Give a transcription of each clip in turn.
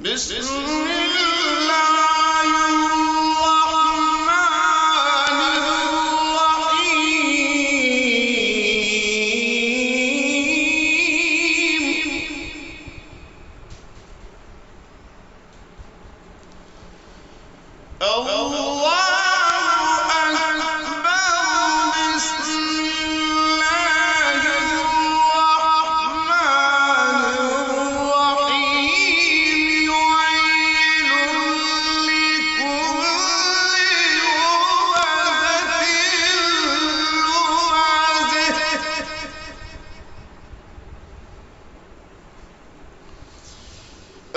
بسم الله الرحمن الرحيم الله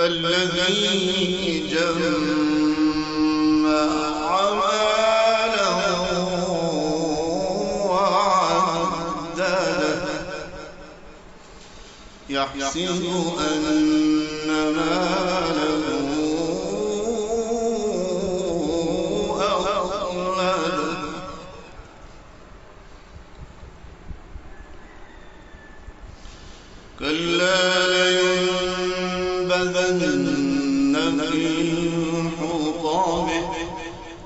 الذي جمع ماله وعدده يحسب أن ماله أخلده كلا لينبذن في الحطمة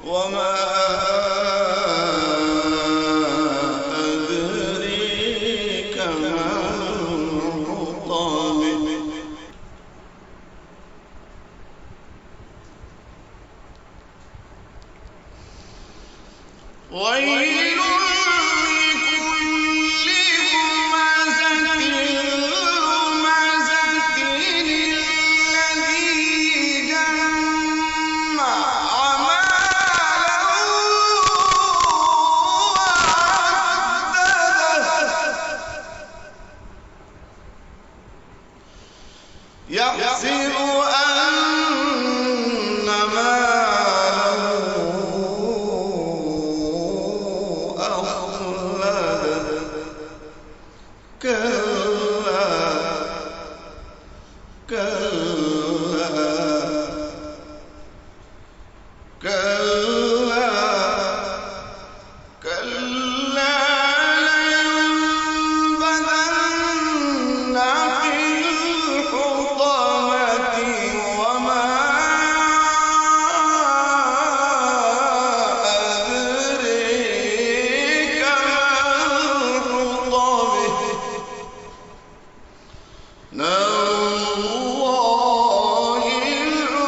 وما أدريك ما الحطمة ويل يحسب أن ماله أخلده كلا كلا كلا كلا لينبذن في الحطمة وما أدريك ما الحطمة نار الله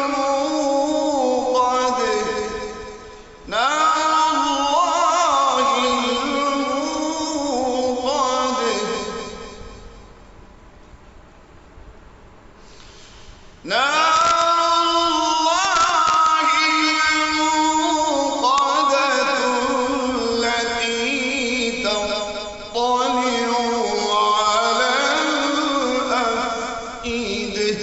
الموقدة نار الله الموقدة نار الله الموقدة التي تطلع على الأفئدة